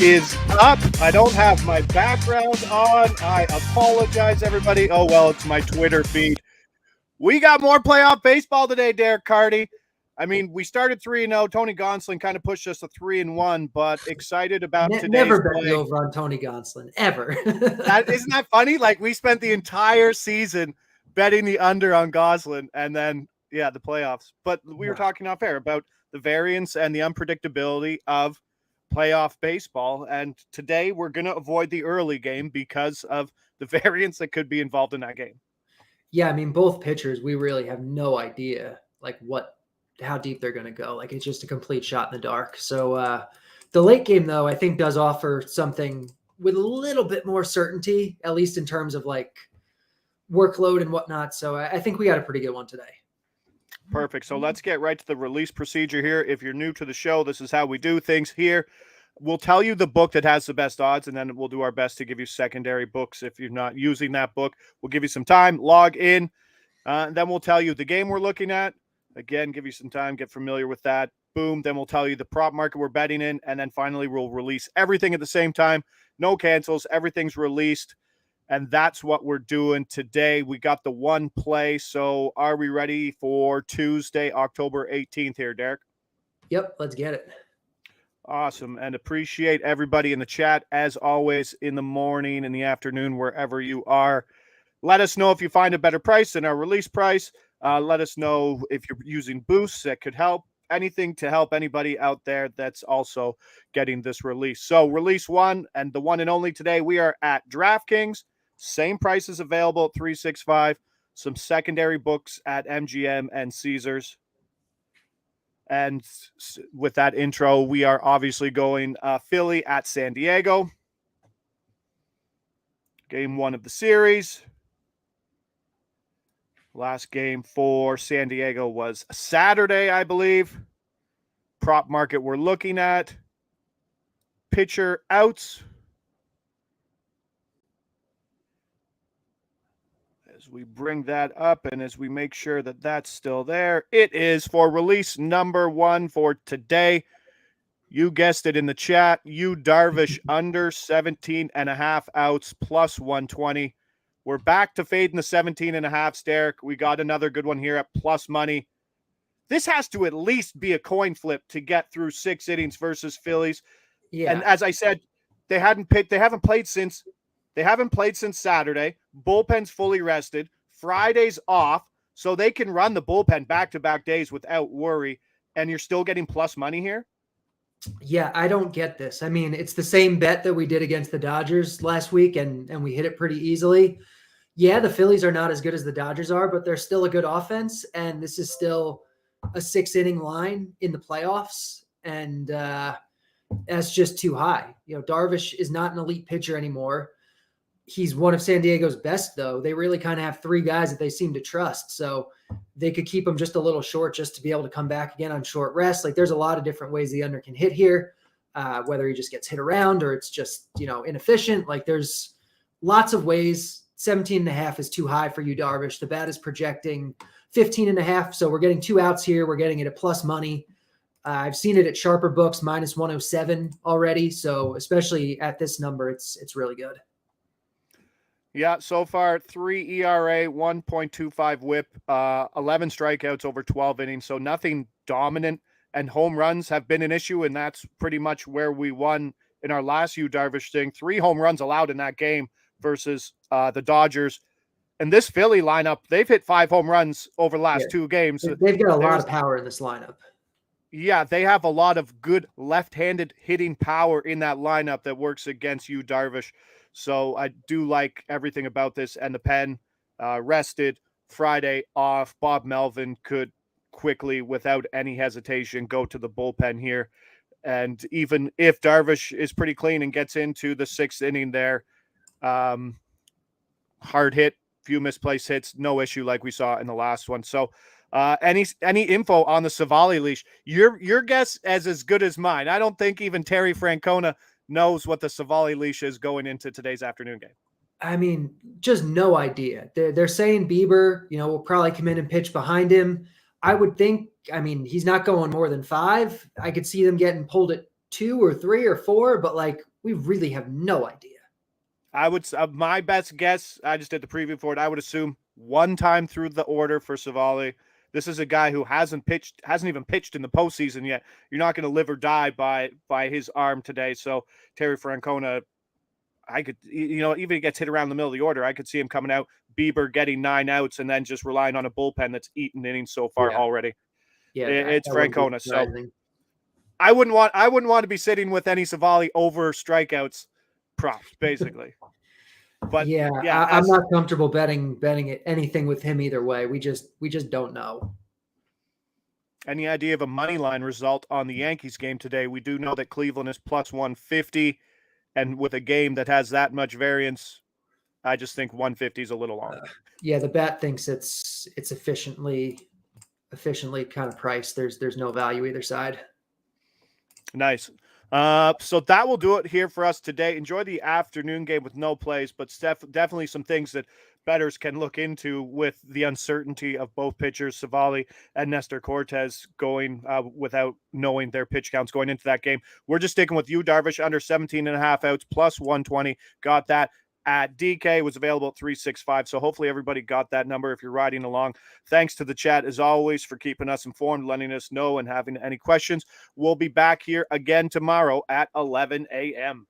is up? I don't have my background on. I apologize, everybody. Oh, well, it's my Twitter feed. We got more playoff baseball today, Derek Carty. I mean, we started 3-0. Tony Gonsolin kind of pushed us to 3-1, but excited about today's Never bet play. the over on Tony Gonsolin, ever. Isn't that funny? Like, we spent the entire season betting the under on Gonsolin, and then, yeah, the playoffs. But we were talking off air about the variance and the unpredictability of playoff baseball, and today we're going to avoid the early game because of the variance that could be involved in that game. Yeah, I mean, both pitchers, we really have no idea like how deep they're going to go. Like, it's just a complete shot in the dark. So the late game, though, I think does offer something with a little bit more certainty, at least in terms of like workload and whatnot. So I think we got a pretty good one today. Perfect. So let's get right to the release procedure here. If you're new to the show, this is how we do things here. We'll tell you the book that has the best odds, and then we'll do our best to give you secondary books. If you're not using that book, we'll give you some time, log in, and then we'll tell you the game we're looking at. Again, give you some time, get familiar with that. Boom. Then we'll tell you the prop market we're betting in, and then finally we'll release everything at the same time. No cancels. Everything's released. And that's what we're doing today. We got the one play. So are we ready for Tuesday, October 18th here, Derek? Yep, let's get it. Awesome. And appreciate everybody in the chat, as always, in the morning, in the afternoon, wherever you are. Let us know if you find a better price than our release price. Let us know if you're using boosts that could help. Anything to help anybody out there that's also getting this release. So release one, and the one and only today, we are at DraftKings. Same prices available at 365. Some secondary books at MGM and Caesars. And with that intro, we are obviously going Philly at San Diego. Game one of the series. Last game for San Diego was Saturday, I believe. Prop market we're looking at. Pitcher outs. As we bring that up and as we make sure that that's still there, it is for release number one for today. You guessed it in the chat. Yu Darvish under 17.5 outs plus 120. We're back to fading the 17.5, Derek. We got another good one here at plus money. This has to at least be a coin flip to get through 6 innings versus Phillies. Yeah. And as I said, they haven't played since Saturday. Bullpen's fully rested. Friday's off, so they can run the bullpen back-to-back days without worry. And you're still getting plus money here? Yeah, I don't get this. I mean, it's the same bet that we did against the Dodgers last week, and we hit it pretty easily. Yeah, the Phillies are not as good as the Dodgers are, but they're still a good offense, and this is still a 6-inning line in the playoffs, and that's just too high. You know, Darvish is not an elite pitcher anymore. He's one of San Diego's best, though. They really kind of have 3 guys that they seem to trust, so they could keep him just a little short just to be able to come back again on short rest. Like, there's a lot of different ways the under can hit here, whether he just gets hit around or it's just, inefficient. Like, there's lots of ways. 17.5 is too high for you, Darvish. The bat is projecting 15.5, so we're getting 2 outs here. We're getting it at plus money. I've seen it at sharper books, minus 107 already, so especially at this number, it's really good. Yeah, so far, 3 ERA, 1.25 whip, 11 strikeouts over 12 innings, so nothing dominant, and home runs have been an issue, and that's pretty much where we won in our last Yu Darvish thing. 3 home runs allowed in that game versus the Dodgers. And this Philly lineup, they've hit 5 home runs over the last 2 games. They've got a lot of power in this lineup. Yeah, they have a lot of good left-handed hitting power in that lineup that works against Yu Darvish. So I do like everything about this. And the pen rested, Friday off. Bob Melvin could quickly, without any hesitation, go to the bullpen here. And even if Darvish is pretty clean and gets into the 6th inning there, hard hit, few misplaced hits, no issue like we saw in the last one. So any info on the Savali leash? Your guess is as good as mine. I don't think even Terry Francona knows what the Savali leash is going into today's afternoon game. I mean, just no idea. They're saying Bieber, will probably come in and pitch behind him. I would think, he's not going more than 5. I could see them getting pulled at 2 or 3 or 4, but like We really have no idea. I would, my best guess, I just did the preview for it. I would assume one time through the order for Savali. This is a guy who hasn't even pitched in the postseason yet. You're not going to live or die by his arm today. So Terry Francona, I could, even if he gets hit around the middle of the order, I could see him coming out, Bieber getting 9 outs, and then just relying on a bullpen that's eaten innings so far already. Yeah, It's that wouldn't be Francona. So surprising. I wouldn't want to be sitting with any Savali over strikeouts props, basically. But yeah, I'm not comfortable betting it, anything with him either way. We just don't know. Any idea of a money line result on the Yankees game today? We do know that Cleveland is plus 150, and with a game that has that much variance, I just think 150 is a little long. Yeah, the bet thinks it's efficiently kind of priced. There's no value either side. Nice. So that will do it here for us today. Enjoy the afternoon game with no plays, but definitely some things that bettors can look into with the uncertainty of both pitchers, Savali and Nestor Cortes, going without knowing their pitch counts going into that game. We're just sticking with you, Darvish, under 17.5 outs, plus 120. Got that at DK, was available at 365. So hopefully everybody got that number if you're riding along. Thanks to the chat, as always, for keeping us informed, letting us know, and having any questions. We'll be back here again tomorrow at 11 a.m.